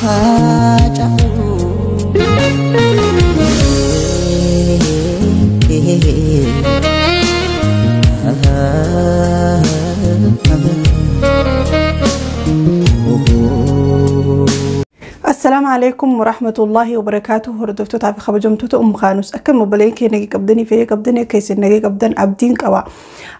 haja السلام عليكم ورحمة الله وبركاته. هردفتو تعرف خبجمتو خانوس أكم مبلينكي نجي قبضني في قبضني كيس نجي قبضن عبدين كوا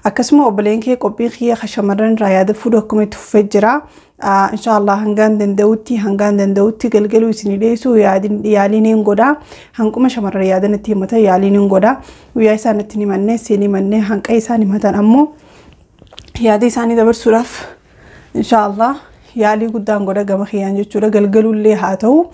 أكسمو مبلينكي قبين خيا خشمرن راياد فودو كميت فجرا إن شاء الله هنجان دندوتي قلقلو سنيديسو يالينين قدا هنكم شمر رياد نتيمتا يالينين قدا ويايسان نتني منه سيني منه هنك أيسان متن أمو يادي ساني دبر سراف إن شاء الله يالي قدام قدا قام خيان جتورا قلقلو اللي هاتو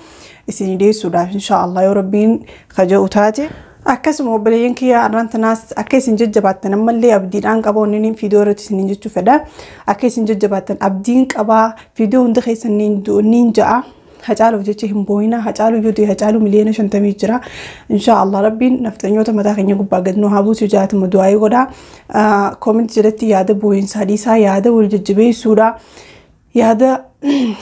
سنيديسو دا إن شاء الله يا ربين خجو تاتي أكسم مبلين كيا أرانت ناس أكيس نججباتن أما اللي أبدين أنك أبو نين في دورة سنينجتو فدا أكيس نججباتن أبدين أبا في دور ندخل سنين دو نينجا هجالو جتهم بوينا هجالو يودي هجالو مليون شنتمي جرا إن شاء الله ربي نفتنيو تمداخين يقول بعدنو هابو سجات مدعي قدا كومنت جرتي ياده بوين ساديسا ياده والججبي سورة ياده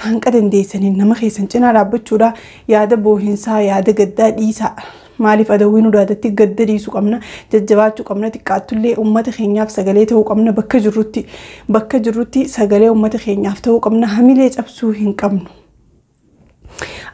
هنكدن ديسنين نمخيسن جنا رابطورا ياده بوهنسا ياده قداد إيسا مالف أدوينو دادتي قدري سو قمنا ججباتو قمنا تقاتلي أمت خينياف سغليته قمنا بك جروتي سغلي أمت خينيافتو قمنا هميليج أبسو هنقمنو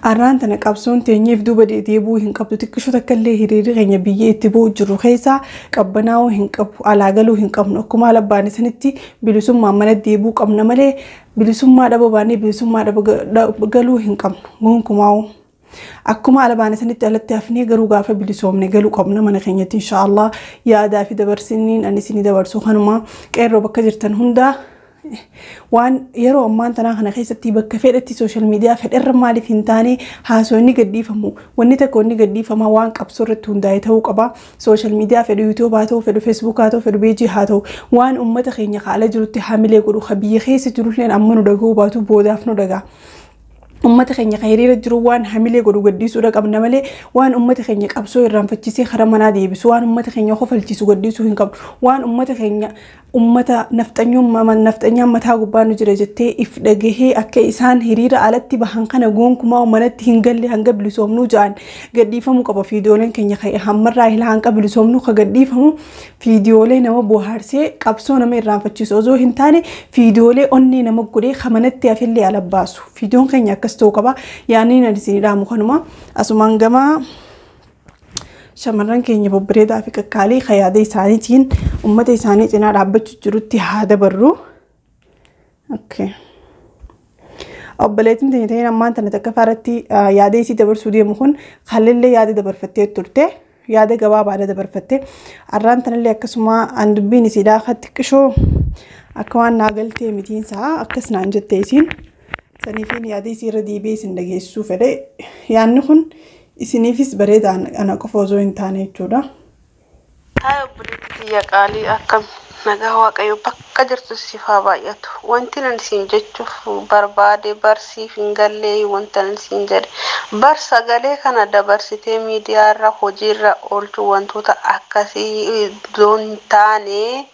أران تنك أبسون تنيف دوبا ديبو هنقبتو تكشو تكالي هريري غيني بيي اتبو جرو خيسا قبناو هنقبو علاقلو هنقمنو كما لباني سنتي بلسوم مامنا ديبو قمنا ملي بلسوم ما دابو باني بلسوم ما دابو قلو هنقمنو غنكماو أكما على باني سنتي ألتي أفني قرو غافة بلسومني قلو قمنا من خينيتي إن شاء الله يا دافي دبر سنين أني سني دبر سوخانما كيرو بكا جرتن هندا وان يرو أمان تناخنا خيستي بكفيرتي سوشيال ميديا فالإر مالي فينتاني هاسوني قدي فمو واني تكوني قدي فما وان كبسورة هندايته قبا سوشيال ميديا في اليوتيوب هاتو في الفيسبوك هاتو في البيجي هاتو وان أمتا خيني خالة جلوتي حاملي قلو خبيه خيسي جلوت لين أمانو دقو باتو بودافنو دقا أمتا خيني خيري رجرو وان حاملي قلو قدي سورة قبنا ملي وان أمتا خيني قبسو يران فتشيسي خرمانا ديبس وان أمتا خيني خوفل تيسو قدي سو هنقب وان أمتا خيني أمتا نفتنيوم متى قبانو جرجتي إفدقه أكي إسان هريرة علتي بحنقنا قومكما ومنتي هنقلي هنقبل سومنو جان قدي فمو قبا فيديولين كن يخي همر راهي هنقبل سومنو قدي فمو فيديولين نما بوهارسي قبسو نما إران فتشيسو زو هنتاني فيديولي أني نما قولي خمنتي أفلي على باسو فيديون كن يكستو قبا يعني ندسيني رامو خنما أسمان قما شمرن كيني ببريدا في كالي خيادي سانيتين أمتي سانيتين رابط جروتي هذا برو أوكي أبليتين تنتين أمان تنتكفارتي يادي سي دبر سودية مخون خلي اللي يادي دبر فتي ترتي يادي جواب على دبر فتي الران تنلي أكسما عند بيني سيدا خدكشو أكوان ناقلتي 200 ساعة أكسنا عن جتيسين سنيفين يادي سير دي بيس ندقي السوفري يعني نخون إسنيفيس بريد أنا كفوزو إنتاني جودا. هاي بريد يا قالي أكم نجاوا كيو بكجرت السفا بايتو وانتنا نسينجتشوف بربادي برسي فينجالي وانتنا نسينجر برسا قالي كان دبرسيتي ميديا را خوجير أولتو وانتو تا أكاسي دون تاني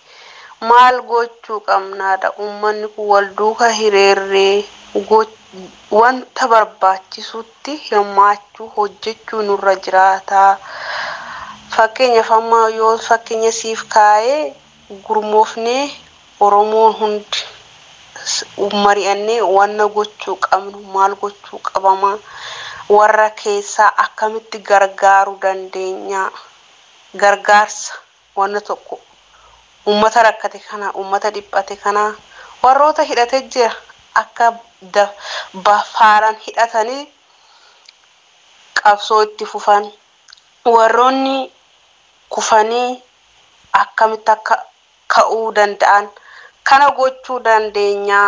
مال غوچو كمنا دا أمانيكو والدوكا هيريري wanta barbaachisutti hirmaachuu hojjechuu nurra jiraata. Fakkeenya famma yoo fakkeenya siif kaa'ee gurmoofnee Oromoon hundi mari'annee wanna gochuu qabnu maal gochuu qabama warra keessaa akkamitti gargaaruu dandeenya gargaarsa wanna tokko ummata rakkate kana ummata dhiphate kana warroota hidhatee jira akka bafaaran hidhatanii qabsoo itti fufan warroonni kufanii akkamitti akka ka'uu danda'an kana gochuu dandeenya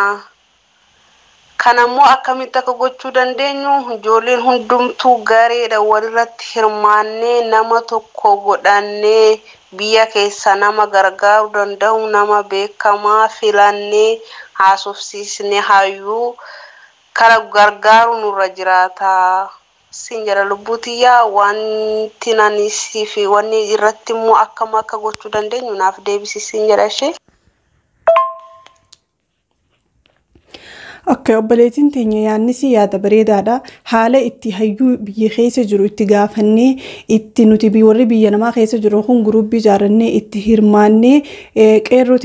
kanammoo akkamitti akka gochuu dandeenyu ijoolleen hundumtuu gareedha walirratti hirmaannee nama tokko godhannee biyya keessa nama gargaaruu danda'u nama beekamaa filannee haasofsiisnee hayyuu kara gargaaru nurra jiraata sinjara lubbuutiyaa wanti nanisi fi wanni irratti immoo akkam akka gochuu dandeenyu naaf deebisi sinjara ishee Akka obboleettiin teenya yaannisi yaada bareedaadha. Haala itti hayyuu biyya keessa jiru itti gaafannee itti nuti warri biyya namaa keessa jiru kun guruubii ijaarannee itti hirmaannee qeerroo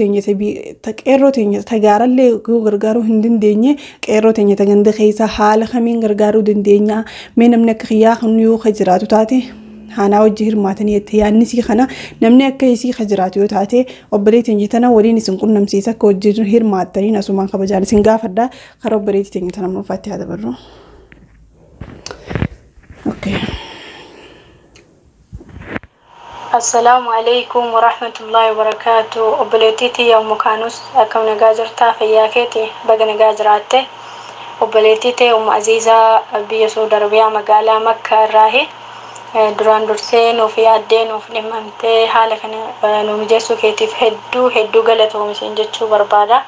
teenya tagaarallee gargaaruu hin dandeenye qeerroo teenya taganda keessa haala kamiin gargaaruu dandeenya. Mee namni akka xiyyaa kun yoo jiraatu taate Hana wajji hirmaatanii itti yaannisi kana namni akka isii jiraatu yoo taate obboleettiin tana waliin isin qunnamsiisa akka wajji hirmaatanii asumaan kabajaan isin gaafadha karaa obboleettiin tana nuufatti haa dabarru. Okay. Assalamu alaikum wa rahmatullahi wa barakatuh. Obboleettii yaa mukaanus akkam nagaa jirtaa fayyaa keeti baga nagaa jiraatte. Obboleettii Aziizaa biyya Saudi Arabiyaa magaalaa Makkaa irraahi. Duraan dursee nuuf yaaddee nuuf dhimamtee haala kana nu mijeessuu keetiif hedduu galatoomi jechuu barbaada.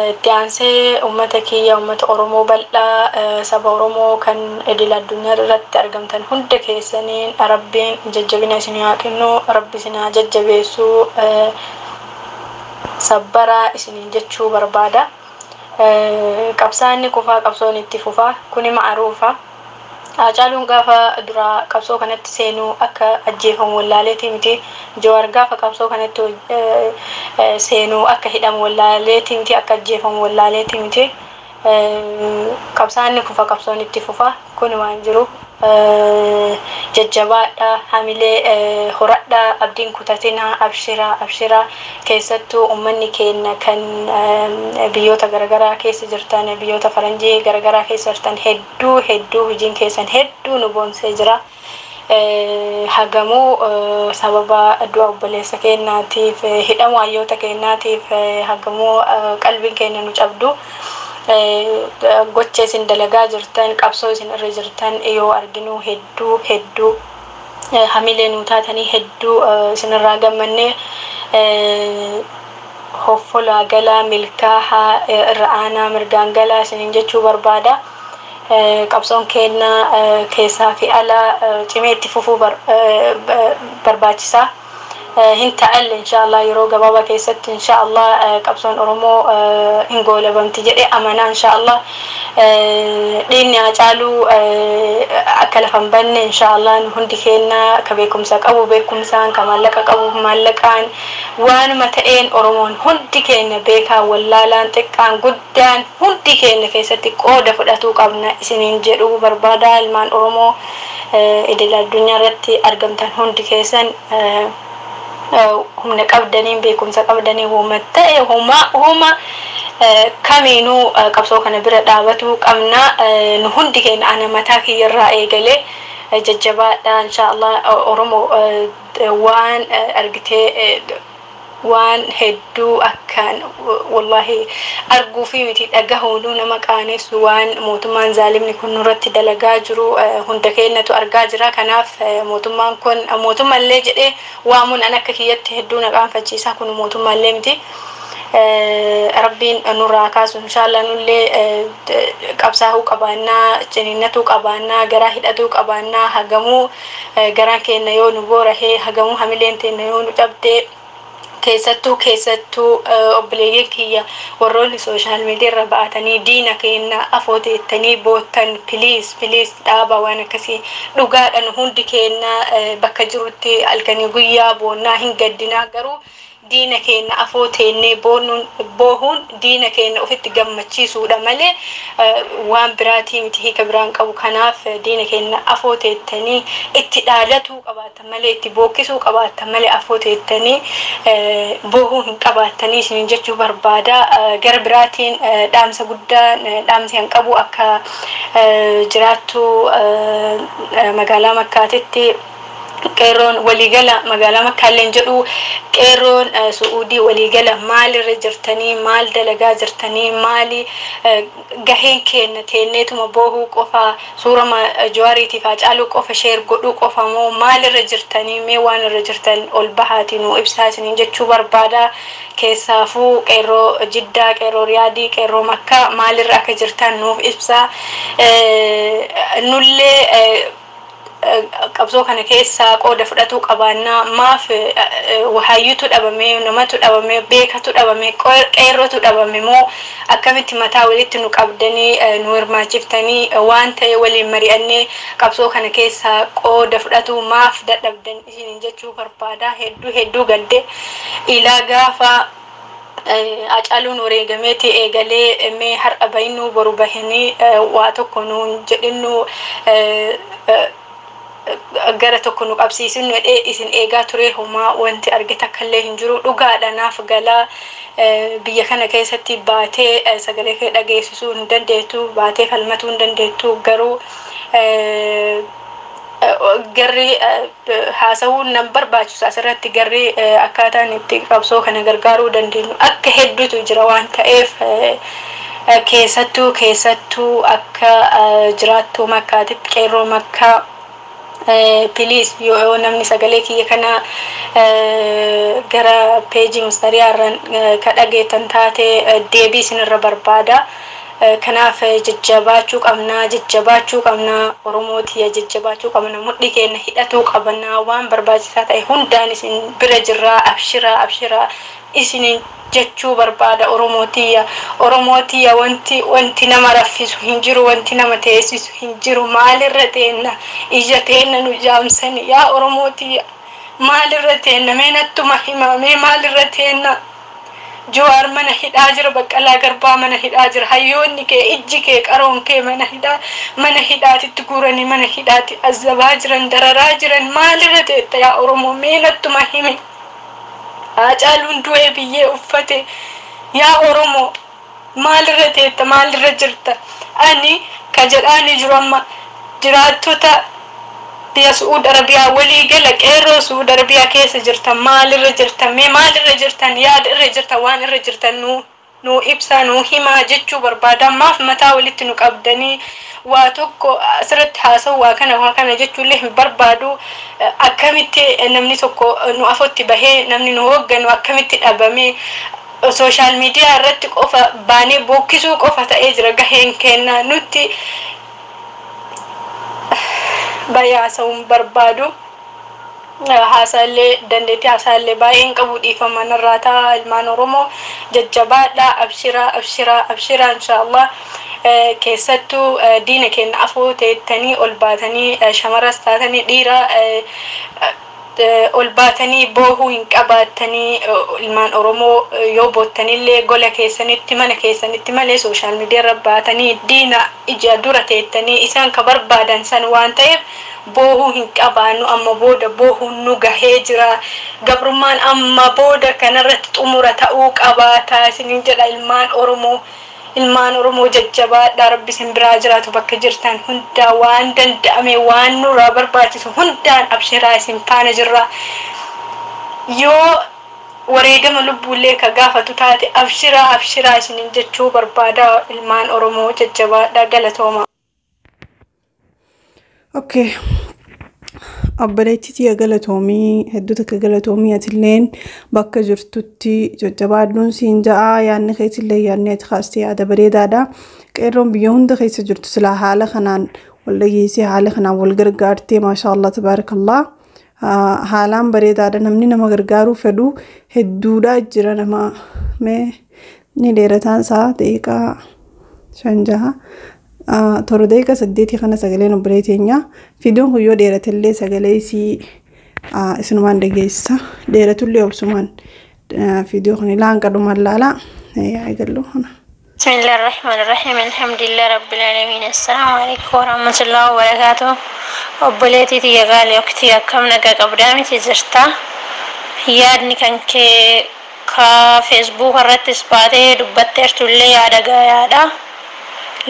Itti aansee uummata kiyya uummata Oromoo bal'aa saba Oromoo kan idil addunyaa irratti argamtan hunda keessaniin Rabbiin jajjabina isin haa kennu, Rabbi isin haa jajjabeessu, sabbaraa isiniin jechuu barbaada. Qabsaanni kufaa qabsoon itti fufaa kuni ma'aruufa. Caaluun gaafa dura qabsoo kanatti seenuu akka ajjeefamu wallaaleetii miti. Jawaar gaafa qabsoo kanatti seenuu akka hidhamu wallaaleetii miti, akka ajjeefamu wallaaleetii miti. Qabsaanni kufa qabsoon itti fufa kun waan jiru. Jajjabaadha hamilee horadha abdiin kutatina abshira keessattuu ummanni keenya kan biyyoota garagaraa keessa jirtan biyyoota faranjii garagaraa keessa jirtan hedduu hojiin keessan hedduu nu boonsee jira. Hagamuu sababa du'a obboleessa keenyaatiif hidhamuu hayyoota keenyaatiif hagamuu qalbiin keenya nu cabdu. Gocha isin dalagaa jirtan qabsoo isin irra jirtan yoo arginu hedduu hamilee nu taatanii hedduu isin irraa gammanne hoffolaa galaa milkaahaa irra aanaa mirgaan galaa isin jechuu barbaada. Qabsoon keenya keessaa fi ala cimee itti fufuu barbaachisa. Hinta inshallah yeroo gabaabaa keessatti inshallah qabsoon Oromoo hin goolabamti jedhee amanaa inshallah dhiinni Caaluu akka lafan banne inshallah hundi keenya ka beekumsa qabu beekumsaan ka maallaqa qabu maallaqaan waanuma ta'een Oromoon hundi keenya beekaa wallaalaan xiqqaan guddaan hundi keenya keessatti qooda fudhatuu qabna isiniin jedhuu barbaada. Ilmaan Oromoo idil addunyaa irratti argamtan hundi keessan humna qabdaniin beekumsa qabdanii ta'e huma kamiinuu qabsoo kana bira dhaabatu qabna. Nu hundi keenya ana mataa kiyyarraa eegalee jajjabaadha inshallah. Oromoo waan argitee waan hedduu akkaan wallahi arguu fi miti dhagahuun nama qaanessu waan mootummaan zaalimni kun nurratti dalagaa jiru hunda keenyatu argaa jira. Kanaaf mootummaan kun mootummaallee jedhee waamuun an akka kiyyatti hedduu na qaanfachiisa. Kun mootummaallee miti. Rabbiin nurraa kaasu inshallah nullee qabsaa'uu qabaannaa ciniinnatuu qabaannaa garaa hidhatuu qabaannaa hagamuu garaa keenya yoo nu boorahee hagamuu hamileen teenya yoo nu cabdee keessattuu obboleeyyan kiyya warroonni sooshaal miidiyaa irra ba'atanii diina keenya afooteettanii boottan please dhaaba waan akkasii dhugaadhaan hundi keenya bakka jirutti halkanii guyyaa boonnaa hin gaddinaa. Garuu diina keenya afooteennee boohuun diina keenya ofitti gammachiisuudha malee waan biraatii miti hiika biraan qabu. Kanaaf diina keenya afooteettanii itti dhaadatuu qabaatan malee itti bookkisuu qabaatan malee afooteettanii boohuu hin qabaatanii isin jechuu barbaada. Gara biraatiin dhaamsa guddaa dhaamsi hin qabu akka jiraattu magaalaa Makkaatitti qeerroon waliigala magaalaa Makkaalleen jedhu qeerroon Suudii waliigala maalirra jirtanii maal dalagaa jirtanii maali gaheen keenya teenneetuma boohuu qofa suurama Jawaariitiif Caaluu qofa sheer godhuu qofa moo maalirra jirtanii mee waan irra jirtan ol bahaatii nu ibsaa isiniin jechuu barbaada. Keessaafuu qeerroo Jiddaa qeerroo Riyaadii qeerroo Makkaa maalirra akka jirtan nuuf ibsaa. Nullee qabsoo kana keessa qooda fudhatu qabaannaa maaf wahayyutu dhabame namatu dhabame beekatu dhabame qeerrotu dhabame moo akkamitti mataa walitti nu qabdanii nu hirmaachiftanii waan ta'e waliin mari'annee qabsoo kana keessa qooda fudhatu maaf dadhabdan isin jechuu barbaada hedduu gadde ilaa gaafa Acaaluun wareegameeti eegalee mee har'a bahinuu boru bahanii waa tokko nuun jedhinnu gara tokko nu qabsiisinu jedhee isin eegaa ture homaa wanti argite akkallee hin jiru dhugaadha naaf galaa biyya kana keessatti baatee sagalee kee dhageessisuu hin dandeettu baatee falmatuu hin dandeettu garuu garri haasawuun nan barbaachisu asirratti garri akkaataan itti qabsoo kana gargaaruu dandeenyu akka hedduutu jira waan ta'eef keessattuu akka jiraattuu makkaatitti qeerroo makkaa please yoo namni sagalee kiyya kana gara peejii mustariyaarran ka dhageettan taate deebii isinirra barbaada. Kanaaf jajjabaachuu qabna Oromootiya jajjabaachuu qabna mudhii keenya hidhatuu qabna waan barbaachisaa ta'e hundaan isin bira jirraa abshiraa isin jechuu barbaada Oromootiya wanti nama raffisu hin jiru wanti nama teessisu hin jiru maalirra teenna ija teenna nu jaamsani yaa Oromootiya maalirra teenna meenattuma himamee maalirra teenna Jawaar mana hidhaa jira Baqqalaa Garbaa mana hidhaa jira hayyoonni kee ijji kee qaroon kee mana hidhaatitti guuranii mana hidhaatti azabaa jiran dararaa jiran maalirra teetta yaa Oromoo meenattuma himi Acaaluun du'ee biyyee uffate yaa Oromoo maalirra teetta maalirra jirta ani ka jedhaani jiru amma jiraattota biyya Suud Arabiyaa walii gala qeerroo Suud Arabiyaa keessa jirtan maalirra jirtan yaada irra jirtan waan irra jirtan nu ibsaa nu himaa jechuu barbaada maaf mataa walitti nu qabdanii waa tokko asirratti haasa'u waa kana jechuullee hin barbaadu akkamitti namni tokko nu afotti bahee namni nu hoogganu akkamitti dhabame social media irratti qofa baanee bokkisuu qofa ta'ee jira gaheen kenna nutti bayaasa'uun barbaadu haasaallee dandeettii haasaallee baay'een qabu dhiifaman irraa ta'a ilmaan Oromoo jajjabaadha abshiraa inshaallah keessattuu diina keenya afoo teettanii ol baatanii shamaras taatanii dhiira ol baatanii boohuu hin qabaatanii ilmaan Oromoo yoo boottanillee gola keessanitti mana keessanitti malee social media irra baatanii diina ija dura teettanii isaan ka barbaadan san waan ta'eef boohuu hin qabaannu amma booda boohuun nu gahee jira gabrummaan amma booda kanarratti xumura ta'uu qabaata isiniin jedha ilmaan Oromoo jajjabaadha rabbi isin biraa jiraatu bakka jirtan hundaa waan danda'ame waan nurraa barbaachisu hundaan abshiraa isin faana jirra yoo wareegama lubbuullee ka gaafatu taate abshiraa isiniin jechuu barbaada ilmaan Oromoo jajjabaadha galatooma. Okay. Abbadeetti galatoomii hedduu takka galatoomii atilleen bakka jirtutti jajjabaadhuun siin ja'a yaadni keessillee yaadni ati kaastee yaada bareedaadha qeerroon biyya hunda keessa jirtu silaa haala kanaan wal dhageessee haala kanaan wal gargaartee maashaallah tabaarakallah haalaan bareedaadha namni nama gargaaruu fedhu hedduudha jira nama mee ni dheerataan isaa daqiiqaa 5 torba daqiiqaa 8 kana sagaleen obboleetteenya fiidiyoon kun yoo dheeratellee sagalee isii isinumaan dhageessa dheeratullee obsumaan fiidiyoo kun ilaan qadumaan laala eegallu kana. Bismillahir Rahmanir Rahim alhamdulillahi rabbil alamin assalamu alaykum wa rahmatullahi wa barakatuh obboleettii tiyya gaalee waqtii akkam nagaa qabdaa miti jirta yaadni kan kee ka Facebook irrattis baatee dubbatteertullee yaada gaayaadha.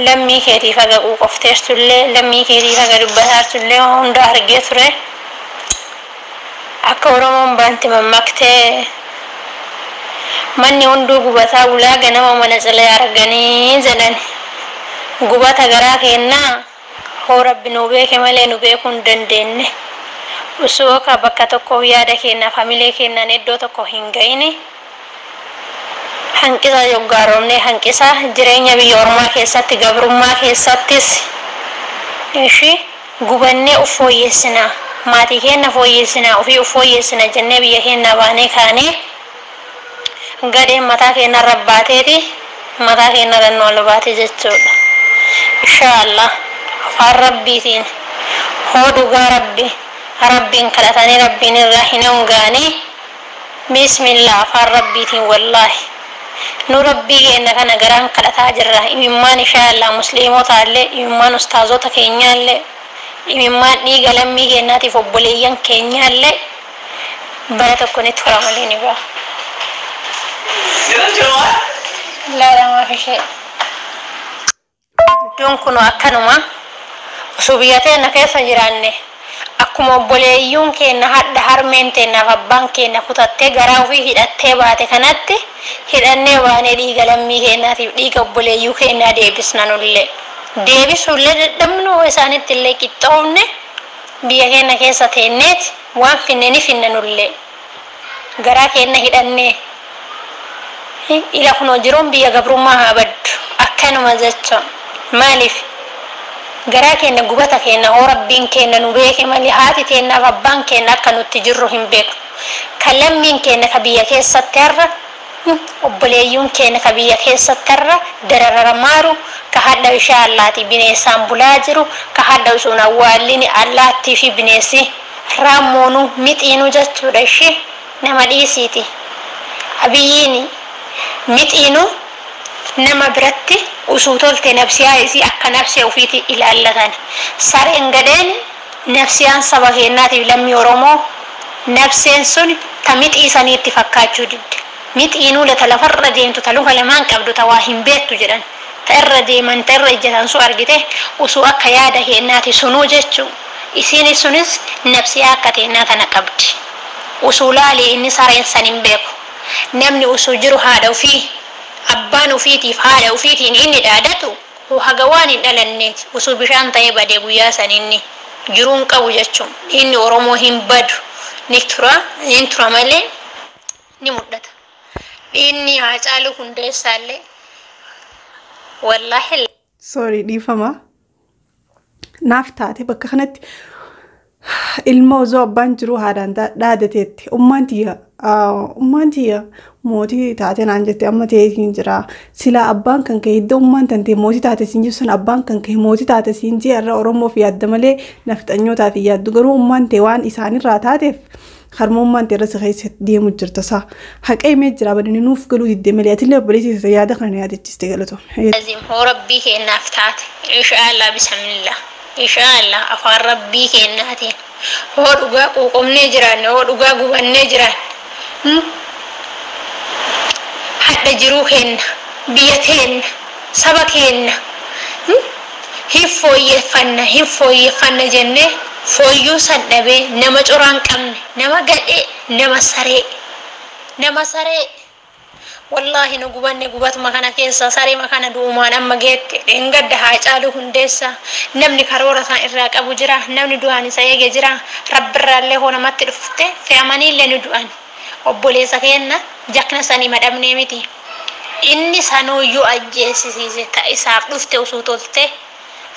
Lammii keetiif haga qofteertullee lammii keetiif haga dubbataartullee hunda argee ture akka Oromoon baanti mammaktee manni hunduu gubataa bulaa ganama mana cilee arganii jedhan gubata garaa kennaa hoo rabbi nu beeke malee nu beekuu hin dandeenye osoo ka bakka tokko yaada kenna familii kennan iddoo tokko hin ga'ine hanqisa yoggaaromne hanqisa jireenya biyya Oromoo keessatti gabrummaa keessattis ishi gubannee uf fooyyessinaa maatii keenya fooyyessinaa ofii uf fooyyessina jennee biyya keenya baanee kaanee gadeen mataa keenya rabbaateeti mataa keenya rannoo lubaate jechuudha. Inshaallah afaan rabbiitiin hoo dhugaa rabbiin kadhatanii rabbiin irraa hin hongaanii bismillah afaan rabbiitiin wallaahi nu rabbii keenya kana garaan kadhataa jirra. Imimmaan inshaallah musliimoota illee imimmaan ustaazota keenya illee imimmaan dhiiga lammii keenyaatiif obboleeyyan keenya illee bara tokkonitti furamalee ni ba'a. لا ما في شيء دون كنو أكنما وسبياتنا كيف جرانه أكما بوليون كنا هاد هرمين تنا غبان كنا كتاتة غراو في هداتة باتة كانت هدانة وانه دي غلمي كنا دي بوليو كنا ديبسنا نولي ديبس نولي دمنو وسانة تلي كتاونه بيا كنا كيسا تنت وان فينني فينن نولي غرا كنا هدانة إلى كنا جرون بيا قبرما هبد أكنما زتشا مالف غرا كنا غبتا كنا هو ربين كنا نبيك مالي هاتي كنا ربان كنا كانوا تجرهم بيك كلام من كنا كبيا كيسا ترى وبليون كنا كبيا كيسا ترى درر مارو كهذا إن شاء الله تبني سامبلاجرو كهذا وسونا واليني الله تفي بنيسي رامونو متينو جتشو رشي نمدي سيتي أبييني متينو نما برتي وسوتولت نفسيا يسي أكا نفسي وفيتي إلى اللغان سارين غدين نفسيان سباقيناتي لم يرمو نفسين سن تمت إيساني اتفاقات جديد متينو لتلفر ديمتو تلوها لمان قبدو تواهم بيتو جدن تأر ديمان تأر إجتان سو أرغته وسو أكا يادا هيناتي سنو جتشو إسيني سنس نفسيا أكا تيناتنا قبد وسولالي إني سارين سنين بيكو نمني وسجرو هذا وفيه أبان وفيتي فهذا وفيتي إني دادتو وحقوان النت وسبشان طيبة ديبويا سنيني جرون قوجتشم إني ورموهم بدو نكترا مالي نمدت إني هاتالو كنده سالي والله sorry dhiifama naaf taate bakka kanatti ilma osoo abbaan jiru haadhaan dhaadateetti ummaan tiyya mootii taate naan jette amma ta'eetiin jira silaa abbaan kan ka'e iddoo ummaan tante mootii taate siin jirsun abbaan kan ka'e mootii taate siin ji'arra oromoof yaadda malee nafxanyootaaf yaaddu garuu ummaan ta'e waan isaanirraa taateef harmummaan ta'e irra si keessatti deemu jirta saa haqa himee jira badani nuuf galuu diddee malee atillee obboleessi yaada kana yaadachiste galatu. لازم هو ربي كأنه فتات إن شاء الله بسم الله إن شاء الله أفعل ربي كأنه هو رجع وقوم نجران هو رجع وقوم نجران حتى جروهن بيتهن سبكهن هي فوي فن جنة فويو سنبه نما جوران كم نما قدي نما سري والله نقبات مكانا كيسا ساري مكانا دومان أما جيت إنقد حاجالو هندسة نمني كارورا سان إراك أبو جرا نمني دواني سايق جرا رب الرالي هونا ما تلفته في أماني اللي ندوان أبولي سكينا جاكنا ساني مدام نيمتي إني سانو يو أجيسي سيزي تأساق دفته وسوطولته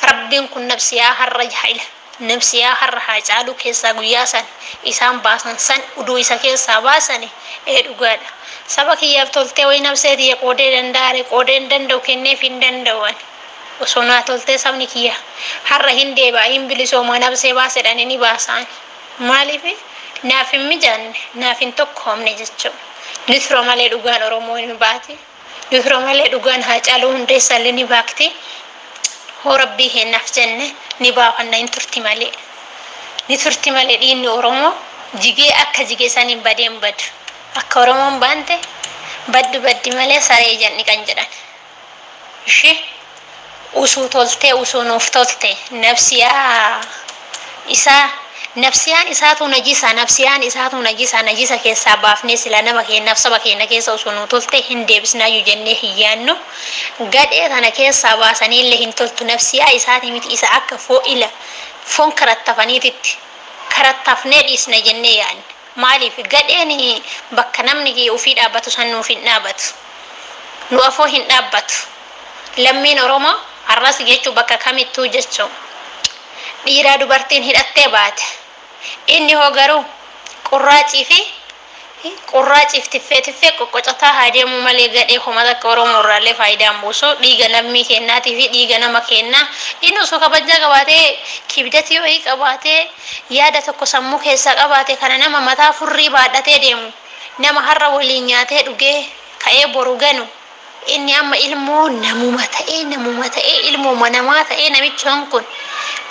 ربين كن نفسيا هرج حيله نفسيا هر حاجالو كيسا قياسا إسان باسان سان ودو إسا كيسا باساني إدوغادا سبكي يفتولته وي نفسيتي قودي دنداري قودي دندو كني فين دندوان وسونا تولته سبني كيا هر هندي با إمبلسو ما نفسي باسي دانيني باسان مالي في نافين مجان نافين توقهم نجتشو نثرو مالي دوغان أروموين باتي نثرو مالي دوغان حاجالو هندي ساليني باكتي هو ربي هي نفسنا نباهنا نترتي مالي دين أورمو جيجي أكا جيجي ساني بدين بد أكا أورمو بانته بد مالي ساري جاني كنجران شي وسو تولته وسو نفتولته نفسيان إساتو نجيسا كيسا بافني سلا نمكي نفسا بكي نكيسا وسو نتولته هندي بسنا يجنه هيانو قد إذا كيسا باساني اللي هنتولتو نفسيا إساتي ميت إسا أكا فو إلا فون كرتفني إسنا جنه يعني مالي في قد إني بكا نمني وفيد أباتو سنو فيد نابتو نوافو هن نابتو لمين روما الراس جيتو بكا كامي تو جيتو dhiiraa dubartiin hidhattee baate. Inni hoo garuu qurraaciif tiffee qoqqocataa haa deemu malee gadhee homata akka Oromoo irraallee faayidaan buusu dhiiga lammii kennaatii fi dhiiga nama kennaa. Inni osoo kabajaa qabaatee kibdati wayii qabaatee yaada tokko sammuu keessaa qabaate kana nama mataa furrii baadhatee deemu nama har'a waliin nyaatee dhugee ka'ee boru ganu. Inni amma ilmoo namuma ta'ee ilmoo namaa ta'ee namichoon kun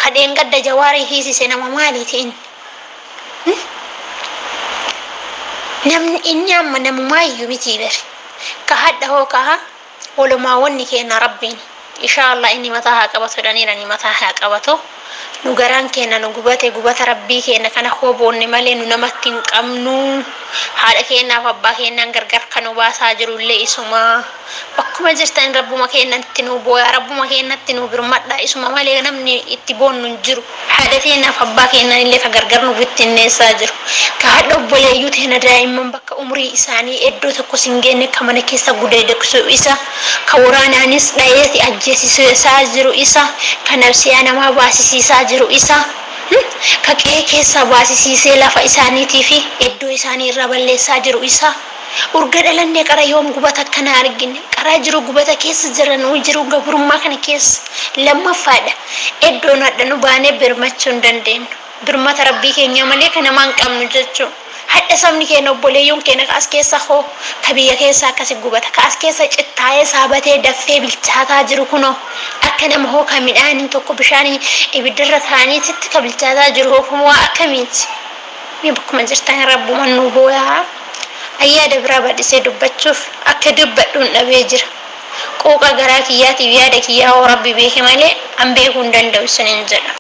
kadheen gadda Jawaarii hiisise nama maaliiti inni? Namni inni amma namumaa iyyuu miti bari. Ka hadda hoo kaha walumaa wanni kenna Rabbiin. Inshaallah inni mataa haa qabatu dhaniira ni mataa haa qabatu. Nu garaan kenna nu gubata Rabbii kenna kana hooboonni malee nu namatti hin qabnu. Haadha keennaaf abbaa keennan gargar kan nu baasaa jirullee isuma. Bakkuma jirtan rabbuma kennatti nu booya rabbuma kennatti nu birmadha isuma malee namni itti boonnu hin jiru. Haadha keennaaf abbaa kennan illee ka gargar nu bittinneessaa jiru. Ka hadha obboleeyyuu teena daa'imman bakka umrii isaanii iddoo tokko hin geenye ka mana keessa gudeedeksuu isa ka waraanaanis dhayeeti ajjeesisaa jiru isa ka nafsiyaa namaa baasisiisaa jiru isa ka qe'ee keessa baasisiisee lafa isaaniitii fi iddoo isaanii irra balleessaa jiru isa urga dhalannee qara yoom gubata akkana argine qara jiru gubata keessa jiranuu jiru gabrummaa kana keessa lammaffaadha iddoon hadha nu baanee birmachuu hin dandeenyu birmata Rabbii keenya malee kana maan qabnu jechuun hadha sabni keenya obboleeyyoon keenya kaas keessa hoo ka biyya keessa akkasi gubata kaas keessa cittaayee saabatee daffee bilchaataa jiru kunoo akka nama hoo ka midhaaniin tokko bishaanii ibiddarra taa'aniititti ka bilchaataa jiru hoo kuma waa akkamiiti mee bakkuma jirtan rabbuman nu booyaa ayyaada biraa badhisee dubbachuuf akka dubbadhuun dhabee jira qooqa garaa kiyyaatiif yaada kiyyaa hoo Rabbi beeke malee an beekuu hin danda'u isiniin jedha.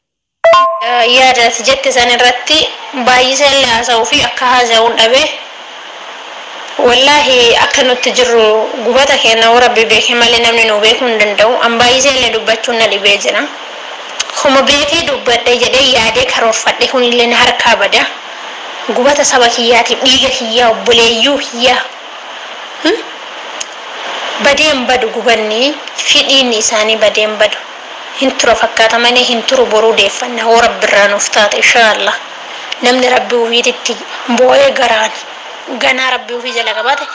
Yaada jette san irratti baay'isee haasa'uu fi akka haasa'uun dhabee wallahi akka nutti jirru gubata keenya hoo Rabbi beeke malee namni nu beekuu hin danda'u an baay'isee illee dubbachuun na dhibee jira. Kuma beekee dubbadhe jedhee yaadee karoorfadhe kunillee na harkaa bada. Gubata saba kiyyaatiif dhiiga kiyyaa obboleeyyuu kiyyaa badeen badu gubanni fidhiinni isaanii badeen badu hin turu fakkaata malee hin turu boruu deeffanna hoo Rabbi irraa nuuf taate inshaallah namni Rabbi ufiititti boo'ee garaan ganaa Rabbi ufii jala qabate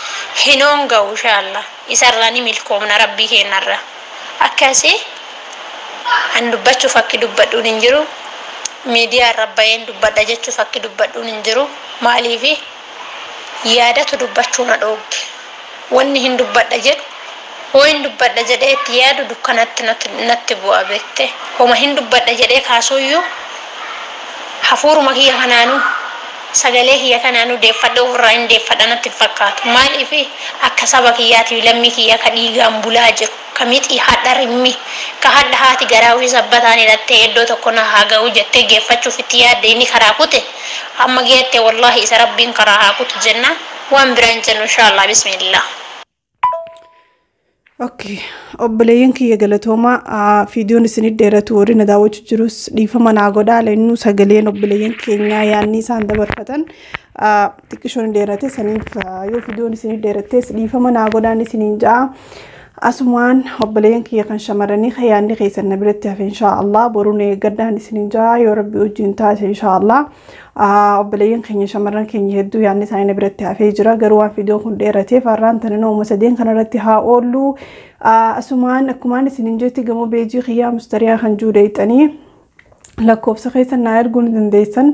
hinoon ga'u inshaallah isarraa ni milkoomna Rabbii keenyarraa akkasii an dubbachuuf akki dubbadhuun hin jiru. Meediyaa rabbayeen dubbadha jechuuf akki dubbadhuun hin jiru maaliifi yaadatu dubbachuu na dhoogge wanni hin dubbadha jedhu hoo hin dubbadha jedhee itti yaadu dukkanatti natti bu'a beekte homa hin dubbadha jedhee kaasuuyyuu hafuuruma kiyya kanaanuu sagalee kiyya kanaanuu deeffadha ofirraa hin deeffadha natti fakkaatu maaliifi akka saba kiyyaatiif lammii kiyya ka dhiigaan bulaa jiru kamiti hadha rimmi ka hadha haati garaa ofii sabbataan hidhattee iddoo tokko na haa ga'u jettee geeffachuuf itti yaadde inni karaa kute amma geette wallahi isa Rabbiin karaa haa kutu jenna waan biraan jennu inshaallah bismillah. Okay, obboleeyyan kiyya galatooma fiidiyoon isin dheeratu warri na daawwachuu jirus dhiifama naa godhaa leennu sagaleen obboleeyyan keenyaa yaanni isaan dabarfatan xiqqishoon dheerate saniif yoo fiidiyoon isin dheerates dhiifama naa godhaan isiniin ja'a. Asumaan obboleeyyan kiyya kan shamarranii yaanni keessan na biratti hafe inshaallah boruun eeggadhaan isiniin ja'a yoo Rabbi wajjin taate inshaallah. Obboleeyyan keenya shamarran keenya hedduu yaanni isaanii na biratti hafee jira garuu waan fiidiyoon kun dheerateef har'aan tana nooma sadeen kanarratti haa oollu. Asumaan akkumaan isiniin jetti gamoo beejii kiyyaa mustariyaa kan juudeexanii lakkoofsa keessan na erguun dandeessan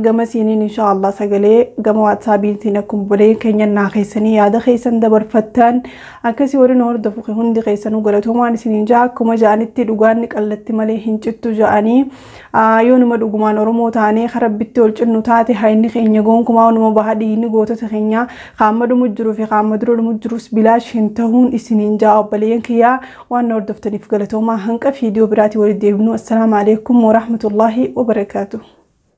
gama siiniin inshaallah sagalee gama waatsaabiitiin akkuma obboleeyyan keenya naa keessanii yaada keessan dabarfattan akkasii warri nu hordofu hundi keessanuu galatoomaan isiniin ja'a akkuma ja'anitti dhugaanni qallatti malee hin cittu ja'anii yoo numa dhugumaan Oromoo taanee karabbitti ol cinnu taate hayni keenya gonkumaa numa bahadhiini gootota keenya qaammadhumu jiruu fi qaammadhumu jirus bilaash hin ta'uun isiniin ja'a obboleeyyan kiyyaa waan na hordoftaniif galatoomaa hanqa fiidiyoo biraatii walitti deebinu. Assalaamu alaykum wa rahmatullahi wa barakatuh.